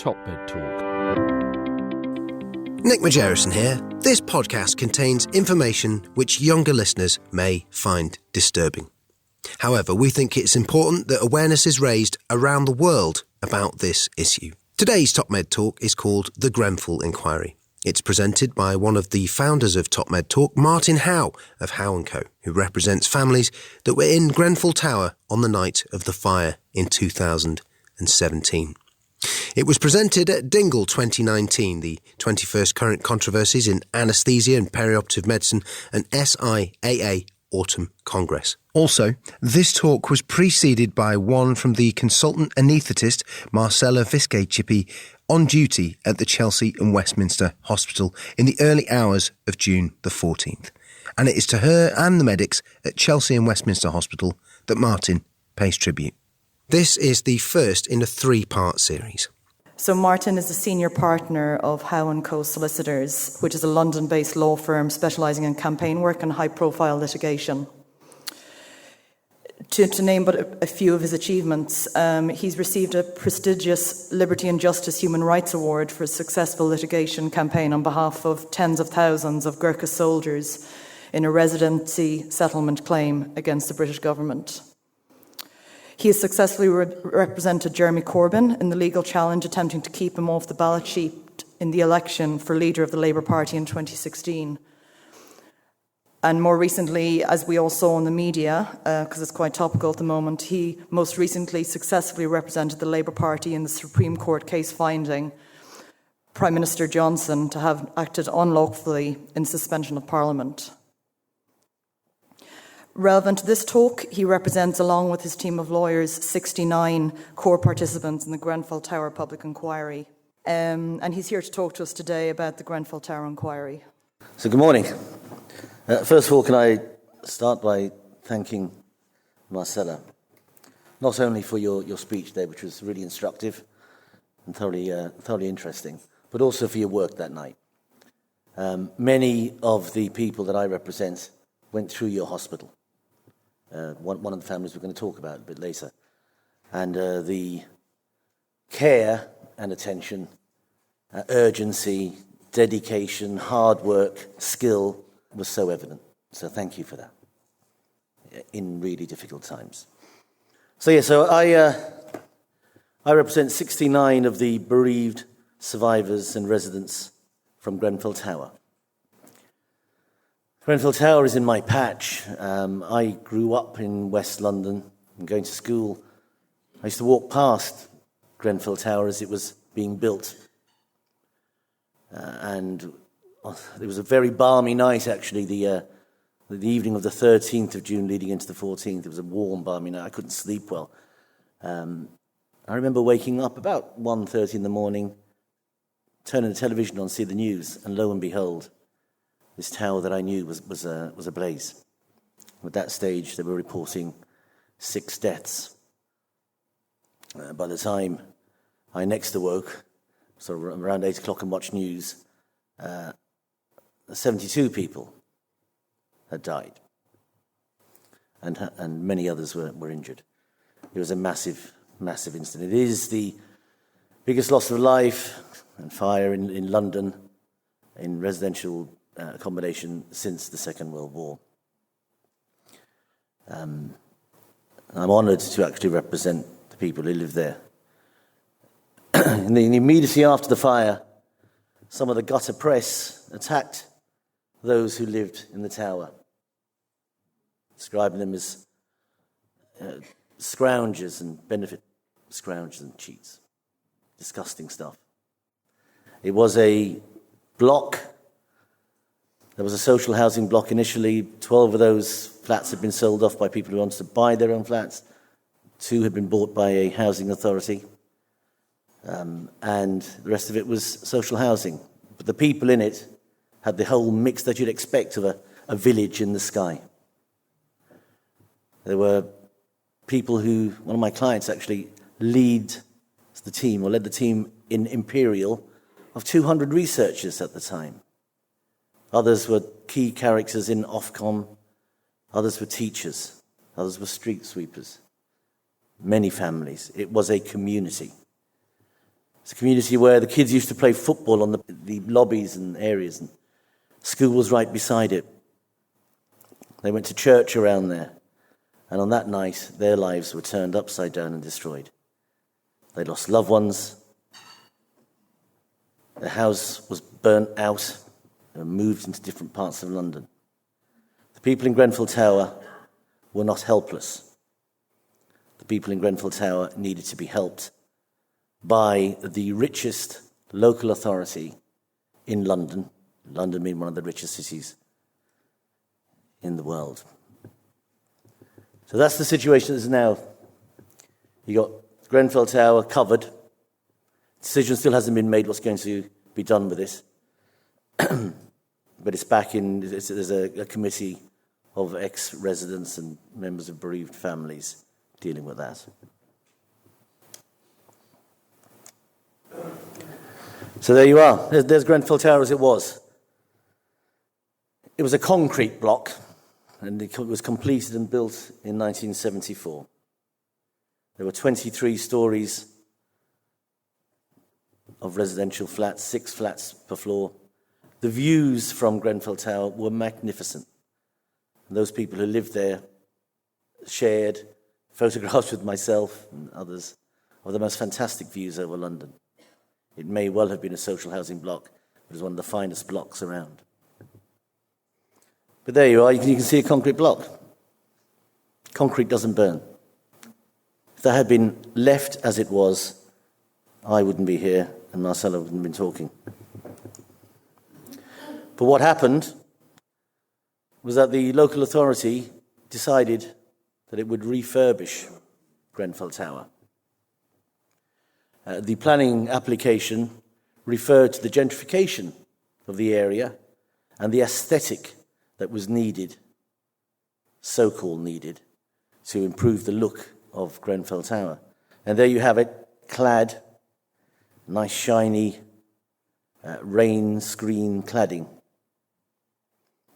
TopMedTalk. Nick Majerison here. This podcast contains information which younger listeners may find disturbing. However, we think it's important that awareness is raised around the world about this issue. Today's TopMedTalk is called the Grenfell Inquiry. It's presented by one of the founders of TopMedTalk, Martin Howe of Howe & Co., who represents families that were in Grenfell Tower on the night of the fire in 2017. It was presented at Dingle 2019, the 21st Current Controversies in Anaesthesia and Peri-Operative Medicine, and SIAA Autumn Congress. Also, this talk was preceded by one from the consultant anaesthetist Marcella Viscay-Chippy on duty at the Chelsea and Westminster Hospital in the early hours of June the 14th. And it is to her and the medics at Chelsea and Westminster Hospital that Martin pays tribute. This is the first in a three-part series. So Martin is a senior partner of Howe & Co. Solicitors, which is a London-based law firm specialising in campaign work and high-profile litigation. To name but a few of his achievements, he's received a prestigious Liberty and Justice Human Rights Award for a successful litigation campaign on behalf of tens of thousands of Gurkha soldiers in a residency settlement claim against the British government. He has successfully represented Jeremy Corbyn in the legal challenge attempting to keep him off the ballot sheet in the election for leader of the Labour Party in 2016. And more recently, as we all saw in the media, because it's quite topical at the moment, he most recently successfully represented the Labour Party in the Supreme Court case finding Prime Minister Johnson to have acted unlawfully in suspension of Parliament. Relevant to this talk, he represents, along with his team of lawyers, 69 core participants in the Grenfell Tower public inquiry. And he's here to talk to us today about the Grenfell Tower inquiry. So good morning. First of all, can I start by thanking Marcella, not only for your speech today, which was really instructive and thoroughly interesting, but also for your work that night. Many of the people that I represent went through your hospital. One of the families we're going to talk about a bit later. And the care and attention, urgency, dedication, hard work, skill was so evident. So thank you for that in really difficult times. So I represent 69 of the bereaved survivors and residents from Grenfell Tower. Grenfell Tower is in my patch. I grew up in West London and going to school. I used to walk past Grenfell Tower as it was being built. And it was a very balmy night, actually, the evening of the 13th of June leading into the 14th. It was a warm, balmy night. I couldn't sleep well. I remember waking up about 1:30 in the morning, turning the television on, see the news, and lo and behold, this tower that I knew was ablaze. At that stage, they were reporting 6 deaths. By the time I next awoke, so around 8 o'clock and watched news, 72 people had died, and many others were injured. It was a massive incident. It is the biggest loss of life and fire in London in residential accommodation since the Second World War. I'm honoured to actually represent the people who live there. In the immediacy after the fire, some of the gutter press attacked those who lived in the tower, describing them as scroungers and benefit scroungers and cheats. Disgusting stuff. It was a block. There was a social housing block initially. 12 of those flats had been sold off by people who wanted to buy their own flats. 2 had been bought by a housing authority. And the rest of it was social housing. But the people in it had the whole mix that you'd expect of a village in the sky. There were people who, one of my clients actually led the team in Imperial of 200 researchers at the time. Others were key characters in Ofcom. Others were teachers. Others were street sweepers. Many families. It was a community. It's a community where the kids used to play football on the lobbies and areas, and school was right beside it. They went to church around there, and on that night, their lives were turned upside down and destroyed. They lost loved ones. Their house was burnt out and moved into different parts of London. The people in Grenfell Tower were not helpless. The people in Grenfell Tower needed to be helped by the richest local authority in London, London being one of the richest cities in the world. So that's the situation that is now. You got Grenfell Tower covered. Decision still hasn't been made what's going to be done with this. But it's back in, there's a committee of ex-residents and members of bereaved families dealing with that. So there you are. There's Grenfell Tower as it was. It was a concrete block, and it was completed and built in 1974. There were 23 stories of residential flats, 6 flats per floor. The views from Grenfell Tower were magnificent. And those people who lived there shared photographs with myself and others of the most fantastic views over London. It may well have been a social housing block, but it was one of the finest blocks around. But there you are, you can see a concrete block. Concrete doesn't burn. If that had been left as it was, I wouldn't be here and Marcella wouldn't have been talking. But what happened was that the local authority decided that it would refurbish Grenfell Tower. The planning application referred to the gentrification of the area and the aesthetic that was needed, so-called needed, to improve the look of Grenfell Tower. And there you have it, clad, nice shiny rain screen cladding.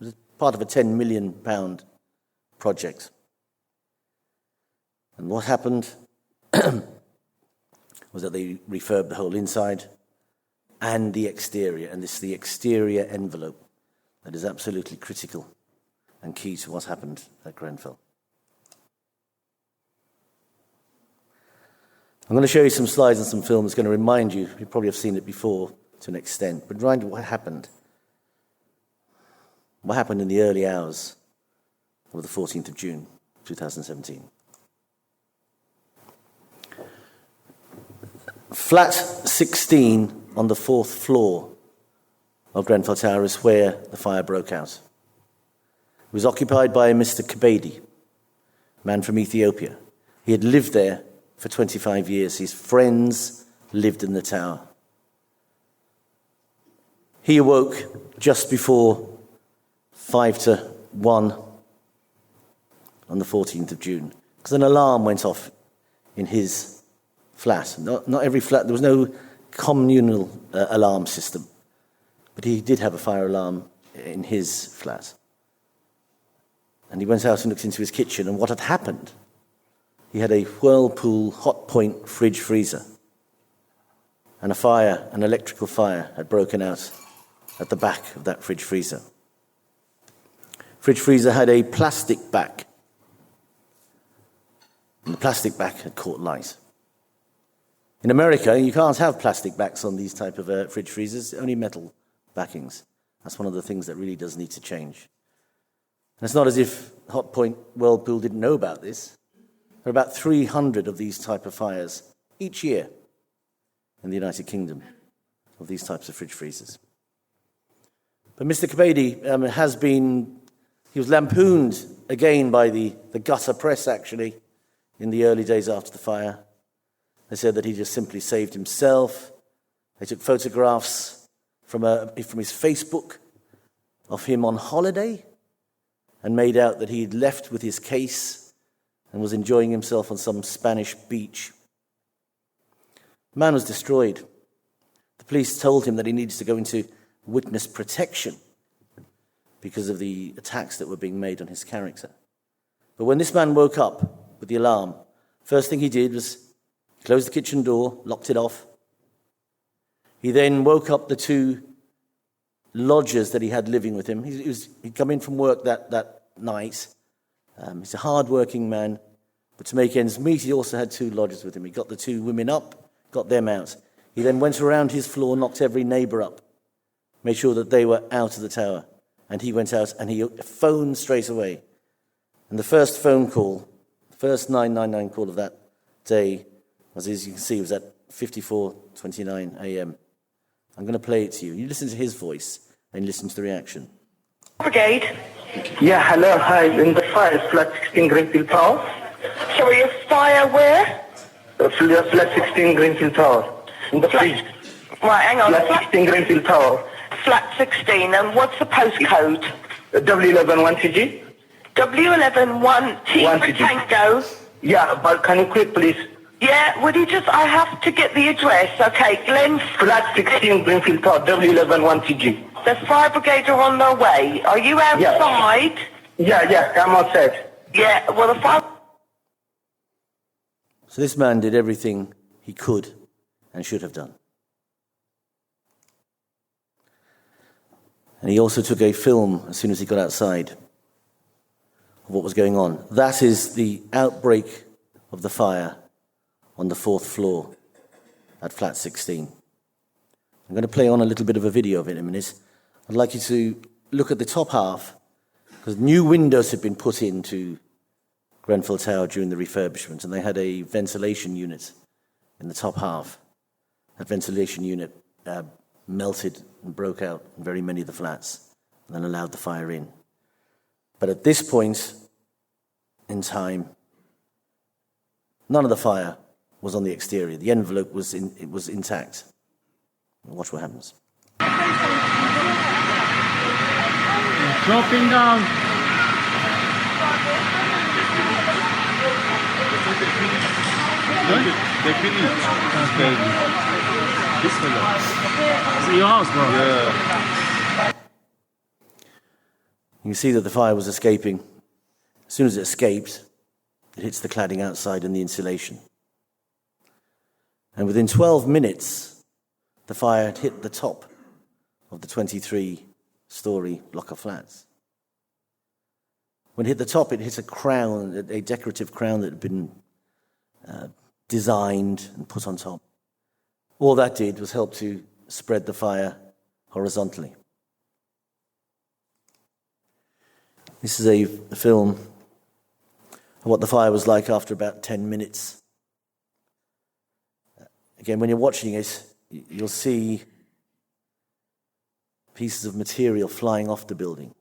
It was part of a £10 million project. And what happened was that they refurbed the whole inside and the exterior, and this is the exterior envelope that is absolutely critical and key to what's happened at Grenfell. I'm going to show you some slides and some films going to remind you, you probably have seen it before to an extent, but remind you what happened. What happened in the early hours of the 14th of June, 2017. Flat 16 on the 4th floor of Grenfell Tower is where the fire broke out. It was occupied by a Mr. Kabedi, a man from Ethiopia. He had lived there for 25 years. His friends lived in the tower. He awoke just before 5 to 1 on the 14th of June because an alarm went off in his flat. Not every flat, there was no communal alarm system, but he did have a fire alarm in his flat. And he went out and looked into his kitchen, and what had happened? He had a Whirlpool hot point fridge freezer, and an electrical fire had broken out at the back of that fridge freezer. Fridge freezer had a plastic back, and the plastic back had caught light. In America, you can't have plastic backs on these type of fridge freezers, only metal backings. That's one of the things that really does need to change. And it's not as if Hot Point Whirlpool didn't know about this. There are about 300 of these type of fires each year in the United Kingdom of these types of fridge freezers. But Mr. Kabedi he was lampooned again by the gutter press, actually, in the early days after the fire. They said that he just simply saved himself. They took photographs from his Facebook of him on holiday and made out that he had left with his case and was enjoying himself on some Spanish beach. The man was destroyed. The police told him that he needed to go into witness protection because of the attacks that were being made on his character. But when this man woke up with the alarm, first thing he did was closed the kitchen door, locked it off, He then woke up the two lodgers that he had living with him. He'd come in from work that night. He's a hard-working man, but to make ends meet, he also had two lodgers with him. He got the two women up, got them out. He then went around his floor, knocked every neighbour up, made sure that they were out of the tower. And he went out and he phoned straight away. And the first phone call, the first 999 call of that day, as you can see, was at 54:29 a.m. I'm going to play it to you. You listen to his voice and listen to the reaction. Brigade. Yeah, hello, hi. In the fire, flat 16 Greenfield Tower. Sorry, a fire where? Flat 16 Greenfield Tower. In the fridge. Right, hang on. Flat 16 Greenfield Tower. Flat 16, and what's the postcode? W111TG. W111T for Tango. Yeah, but can you quick, please? Yeah, would you just, I have to get the address. Okay, Glenn. Flat 16 Greenfield Tower, W111TG. The fire brigade are on their way. Are you outside? Yeah, I'm outside. Yeah, well, the fire... So this man did everything he could and should have done. And he also took a film as soon as he got outside of what was going on. That is the outbreak of the fire on the 4th floor at flat 16. I'm going to play on a little bit of a video of it in a minute. I'd like you to look at the top half, because new windows had been put into Grenfell Tower during the refurbishment, and they had a ventilation unit in the top half. That ventilation unit melted and broke out in very many of the flats and then allowed the fire in. But at this point in time, none of the fire was on the exterior. The envelope was intact. Watch what happens. Dropping down. They finished. This fella. Is it your house, bro? Yeah. You can see that the fire was escaping. As soon as it escaped, it hits the cladding outside and the insulation. And within 12 minutes, the fire had hit the top of the 23-storey block of flats. When it hit the top, it hit a crown, a decorative crown that had been designed and put on top. All that did was help to spread the fire horizontally. This is a film of what the fire was like after about 10 minutes. Again, when you're watching it, you'll see pieces of material flying off the building.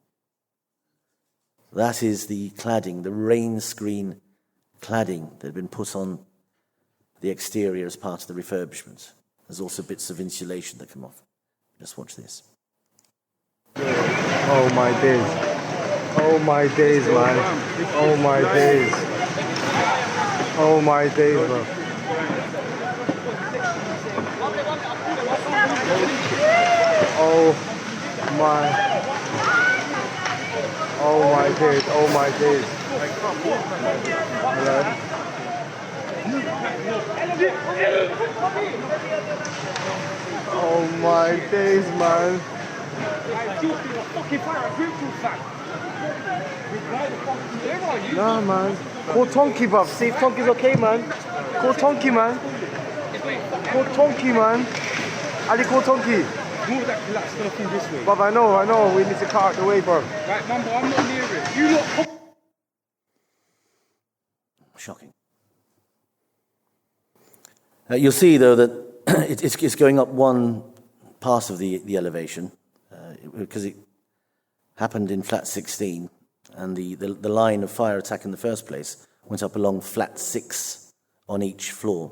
That is the cladding, the rain screen cladding that had been put on the exterior as part of the refurbishment. There's also bits of insulation that come off. Just watch this. Oh my days. Oh my days, man. Oh my days. Oh my days, bro. Oh my days. Oh my days. Hello? Oh my days, man. Nah, man. Call Tonky, bruv. See if Tonky's okay, man. Call Tonky, man. Call Tonky, man. Ali, call Tonky. Move that collapse gonna fall this way. Bruv, I know. We need to cut out the way, bruv. Right, Mumbo, I'm not near it. You lot. Shocking. You'll see, though, that it's going up one part of the elevation, because it happened in flat 16, and the line of fire attack in the first place went up along flat 6 on each floor.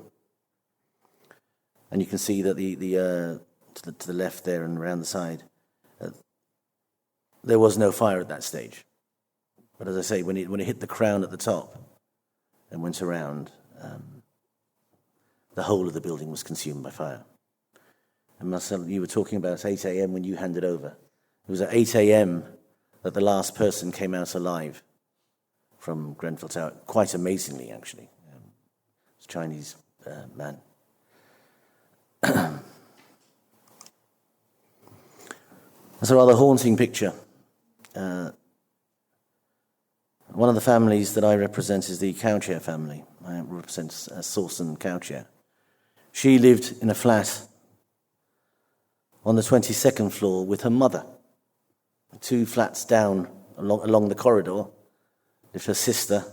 And you can see that to the left there and around the side, there was no fire at that stage. But as I say, when it hit the crown at the top and went around, the whole of the building was consumed by fire. And Marcel, you were talking about 8 a.m. when you handed over. It was at 8 a.m. that the last person came out alive from Grenfell Tower. Quite amazingly, actually. It's a Chinese man. That's a rather haunting picture. One of the families that I represent is the Cowchair family. I represent Sawson Cowchair. She lived in a flat on the 22nd floor with her mother. 2 flats down along the corridor lived her sister,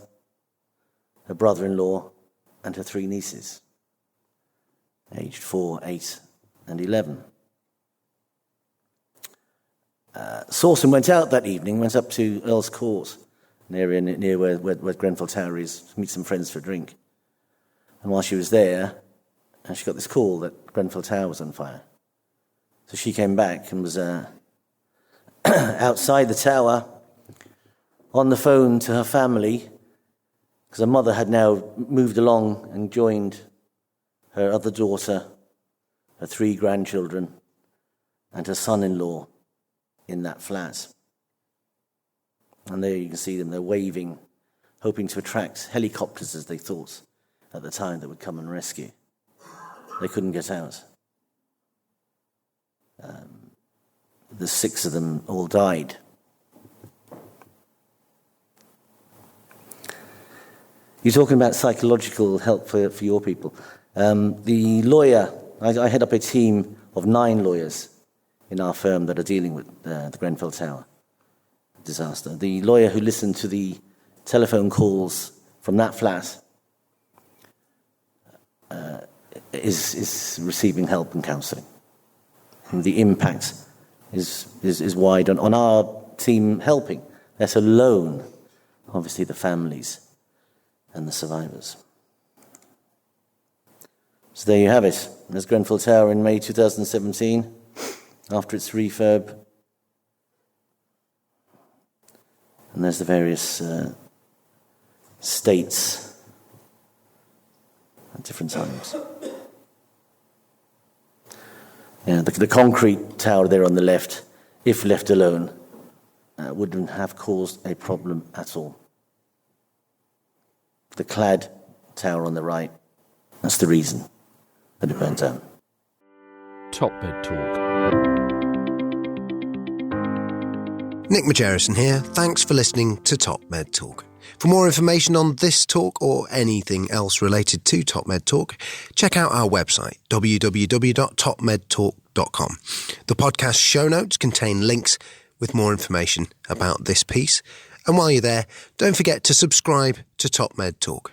her brother-in-law, and her 3 nieces, aged 4, 8, and 11. Sawson went out that evening, went up to Earl's Court, an area near where Grenfell Tower is, to meet some friends for a drink. And while she was there, she got this call that Grenfell Tower was on fire. So she came back and was outside the tower on the phone to her family, because her mother had now moved along and joined her other daughter, her 3 grandchildren, and her son-in-law in that flat. And there you can see them, they're waving, hoping to attract helicopters, as they thought at the time, that would come and rescue. They couldn't get out. The 6 of them all died. You're talking about psychological help for your people. The lawyer, I head up a team of 9 lawyers in our firm that are dealing with the Grenfell Tower disaster. The lawyer who listened to the telephone calls from that flat is receiving help and counselling. The impact is wide on our team helping, let alone, obviously, the families and the survivors. So there you have it. There's Grenfell Tower in May 2017, after its refurb. And there's the various states at different times. Yeah, the concrete tower there on the left, if left alone, wouldn't have caused a problem at all. The clad tower on the right, that's the reason that it burnt down. TopMedTalk. Nick Majerison here. Thanks for listening to TopMedTalk. For more information on this talk or anything else related to TopMedTalk, check out our website, www.topmedtalk.com. The podcast show notes contain links with more information about this piece. And while you're there, don't forget to subscribe to TopMedTalk.